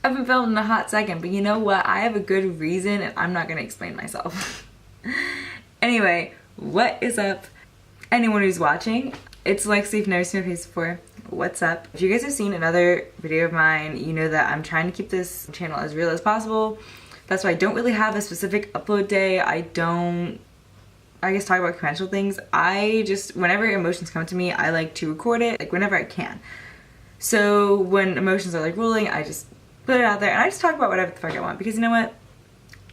I haven't filmed in a hot second, but you know what? I have a good reason and I'm not gonna explain myself. Anyway, what is up? Anyone who's watching, it's Lexi. If you've never seen my face before, what's up? If you guys have seen another video of mine, you know that I'm trying to keep this channel as real as possible. That's why I don't really have a specific upload day. I guess talk about conventional things. I just, whenever emotions come to me, I like to record it, like whenever I can. So when emotions are like rolling, I just put it out there and I just talk about whatever the fuck I want, because you know what?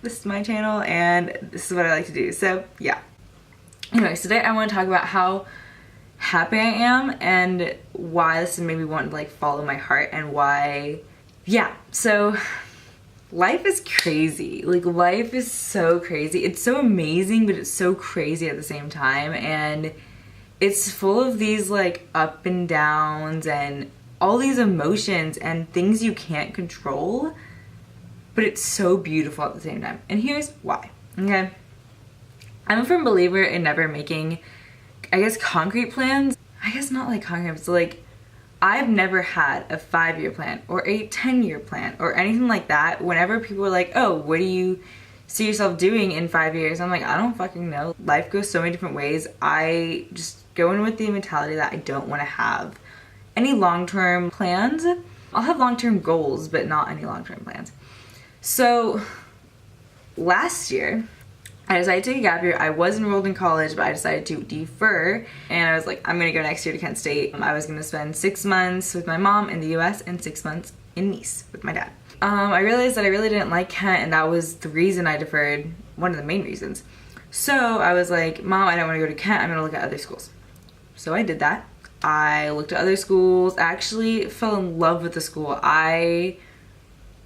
This is my channel and this is what I like to do. So yeah. Anyways, today I want to talk about how happy I am and why this made me want to like follow my heart and why, yeah. So life is crazy. Like life is so crazy. It's so amazing, but it's so crazy at the same time. And it's full of these like up and downs and all these emotions and things you can't control, but it's so beautiful at the same time. And here's why, okay? I'm a firm believer in never making, I guess, concrete plans. I guess not like concrete, but so like I've never had a 5-year plan or a 10-year plan or anything like that. Whenever people are like, oh, what do you see yourself doing in 5 years? I'm like, I don't fucking know. Life goes so many different ways. I just go in with the mentality that I don't want to have any long-term plans. I'll have long-term goals, but not any long-term plans. So last year, I decided to take a gap year. I was enrolled in college, but I decided to defer. And I was like, I'm gonna go next year to Kent State. I was gonna spend 6 months with my mom in the US and 6 months in Nice with my dad. I realized that I really didn't like Kent, and that was the reason I deferred, one of the main reasons. So I was like, Mom, I don't wanna go to Kent, I'm gonna look at other schools. So I did that. I looked at other schools, actually fell in love with the school. I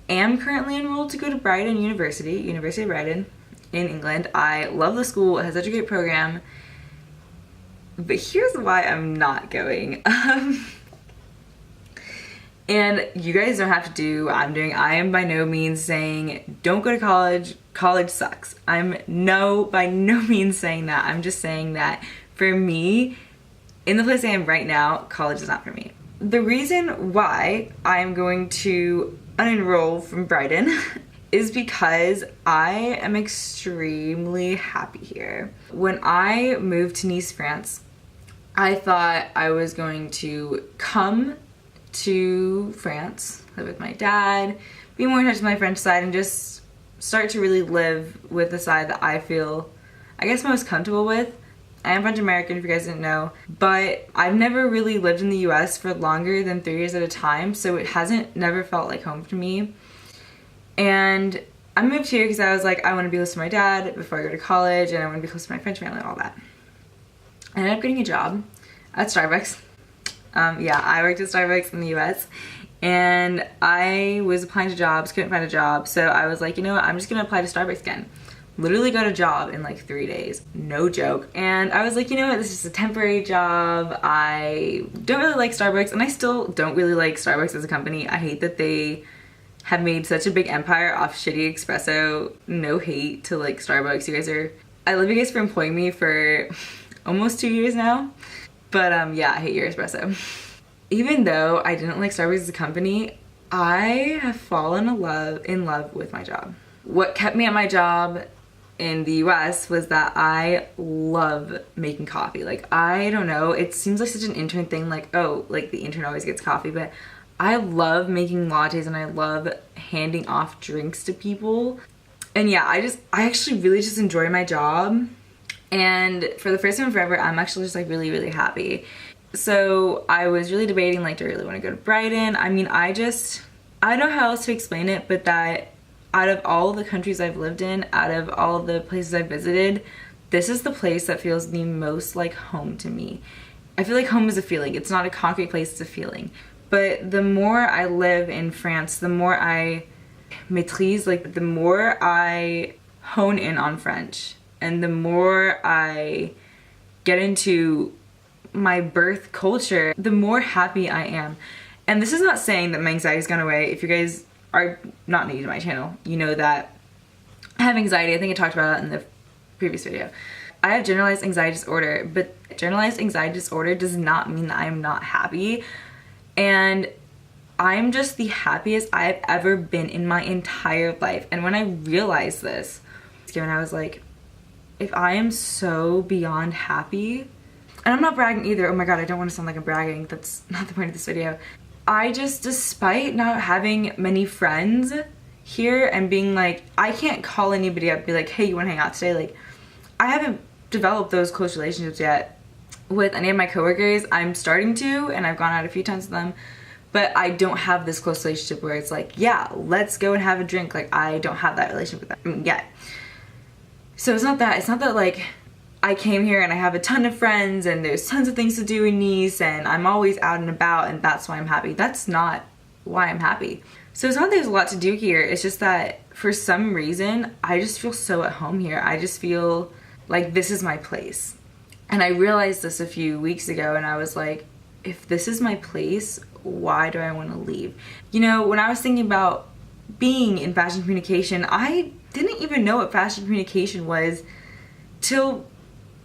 am currently enrolled to go to Brighton University, University of Brighton in England. I love the school, it has such a great program, but here's why I'm not going. And you guys don't have to do what I'm doing. I am by no means saying don't go to college, college sucks. I'm by no means saying that. I'm just saying that for me, in the place I am right now, college is not for me. The reason why I'm going to unenroll from Brighton is because I am extremely happy here. When I moved to Nice, France, I thought I was going to come to France, live with my dad, be more in touch with my French side, and just start to really live with the side that I feel, I guess, most comfortable with. I am French American, if you guys didn't know, but I've never really lived in the US for longer than 3 years at a time, so it hasn't never felt like home to me. And I moved here because I was like, I want to be close to my dad before I go to college, and I want to be close to my French family and all that. I ended up getting a job at Starbucks. Yeah, I worked at Starbucks in the US, and I was applying to jobs, couldn't find a job, so I was like, you know what, I'm just gonna apply to Starbucks again. Literally got a job in like 3 days, no joke. And I was like, you know what, this is a temporary job. I don't really like Starbucks, and I still don't really like Starbucks as a company. I hate that they have made such a big empire off shitty espresso. No hate to like Starbucks. You guys are, I love you guys for employing me for almost 2 years now. But yeah, I hate your espresso. Even though I didn't like Starbucks as a company, I have fallen in love with my job. What kept me at my job in the US was that I love making coffee. Like, I don't know, it seems like such an intern thing, like, oh, like the intern always gets coffee, but I love making lattes and I love handing off drinks to people. And yeah, I actually really just enjoy my job. And for the first time forever, I'm actually just like really, really happy. So I was really debating, like, do I really want to go to Brighton? I mean, I don't know how else to explain it, but that out of all the countries I've lived in, out of all the places I've visited, this is the place that feels the most like home to me. I feel like home is a feeling. It's not a concrete place, it's a feeling. But the more I live in France, the more I maîtrise, like the more I hone in on French, and the more I get into my birth culture, the more happy I am. And this is not saying that my anxiety's gone away. If you guys are not new to my channel, you know that I have anxiety. I think I talked about it in the previous video. I have generalized anxiety disorder, but generalized anxiety disorder does not mean that I am not happy. And I'm just the happiest I've ever been in my entire life. And when I realized this, when I was like, if I am so beyond happy, and I'm not bragging either, oh my god, I don't want to sound like I'm bragging, that's not the point of this video. I just, despite not having many friends here and being like, I can't call anybody up and be like, hey, you want to hang out today? Like, I haven't developed those close relationships yet with any of my coworkers. I'm starting to, and I've gone out a few times with them, but I don't have this close relationship where it's like, yeah, let's go and have a drink. Like, I don't have that relationship with them yet. So it's not that like I came here and I have a ton of friends and there's tons of things to do in Nice and I'm always out and about and that's why I'm happy. That's not why I'm happy. So it's not that there's a lot to do here. It's just that for some reason, I just feel so at home here. I just feel like this is my place. And I realized this a few weeks ago and I was like, if this is my place, why do I want to leave? You know, when I was thinking about being in fashion communication, I didn't even know what fashion communication was till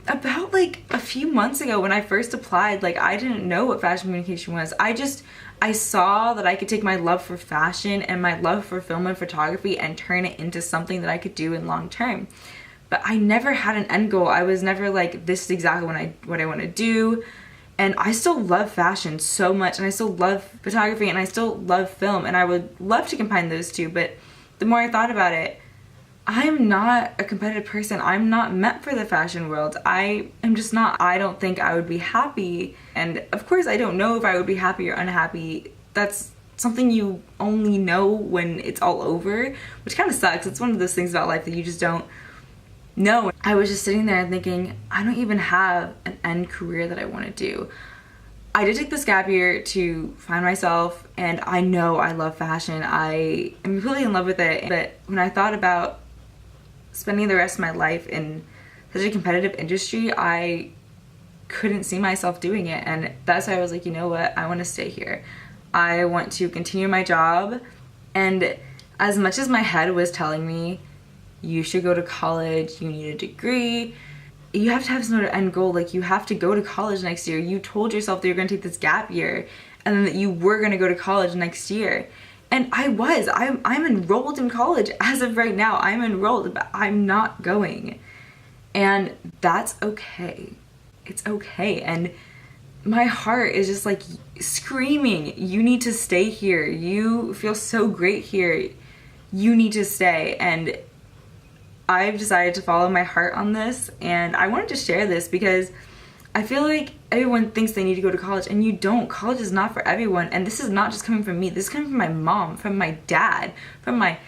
about like a few months ago when I first applied. Like, I didn't know what fashion communication was. I saw that I could take my love for fashion and my love for film and photography and turn it into something that I could do in long term. But I never had an end goal. I was never like, this is exactly what I want to do. And I still love fashion so much, and I still love photography, and I still love film, and I would love to combine those two. But the more I thought about it, I'm not a competitive person. I'm not meant for the fashion world. I am just not. I don't think I would be happy. And of course, I don't know if I would be happy or unhappy. That's something you only know when it's all over, which kind of sucks. It's one of those things about life that you just don't know. I was just sitting there thinking, I don't even have an end career that I want to do. I did take this gap year to find myself, and I know I love fashion. I am completely in love with it. But when I thought about spending the rest of my life in such a competitive industry, I couldn't see myself doing it. And that's why I was like, you know what? I want to stay here. I want to continue my job. And as much as my head was telling me, you should go to college, you need a degree, you have to have some sort of end goal. Like, you have to go to college next year. You told yourself that you're going to take this gap year and then that you were going to go to college next year. And I'm enrolled in college as of right now. I'm enrolled, but I'm not going. And that's okay. It's okay. And my heart is just like screaming, you need to stay here. You feel so great here. You need to stay. And I've decided to follow my heart on this, and I wanted to share this because I feel like everyone thinks they need to go to college, and you don't. College is not for everyone, and this is not just coming from me. This is coming from my mom, from my dad, from my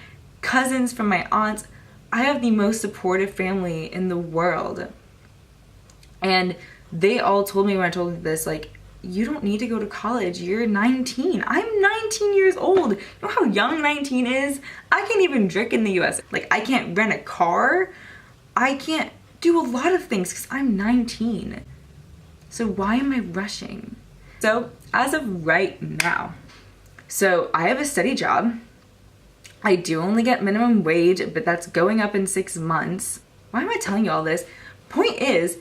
cousins, from my aunts. I have the most supportive family in the world, and they all told me when I told them this, like, you don't need to go to college. You're 19. I'm 19 years old. You know how young 19 is? I can't even drink in the US. Like, I can't rent a car. I can't do a lot of things because I'm 19. So why am I rushing? So as of right now, so I have a steady job. I do only get minimum wage, but that's going up in 6 months. Why am I telling you all this? Point is,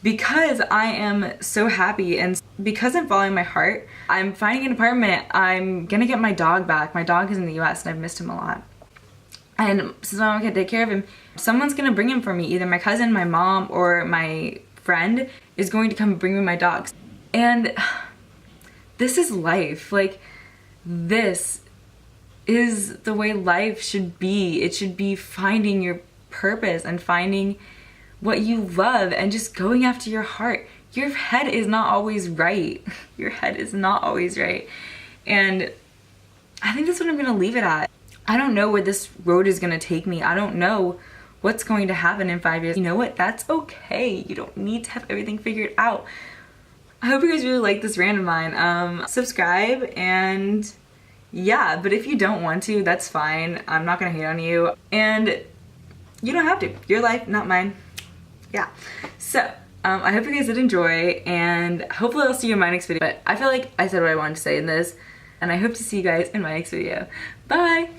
because I am so happy and because I'm following my heart, I'm finding an apartment. I'm gonna get my dog back. My dog is in the US and I've missed him a lot. And since my mom can't take care of him, someone's gonna bring him for me. Either my cousin, my mom, or my friend is going to come bring me my dogs. And this is life. Like, this is the way life should be. It should be finding your purpose and finding what you love and just going after your heart. Your head is not always right. Your head is not always right. And I think that's what I'm gonna leave it at. I don't know where this road is gonna take me. I don't know what's going to happen in 5 years. You know what? That's okay. You don't need to have everything figured out. I hope you guys really like this rant of mine. Subscribe, and yeah, but if you don't want to, that's fine. I'm not gonna hate on you. And you don't have to. Your life, not mine. Yeah, so I hope you guys did enjoy, and hopefully I'll see you in my next video. But I feel like I said what I wanted to say in this, and I hope to see you guys in my next video. Bye!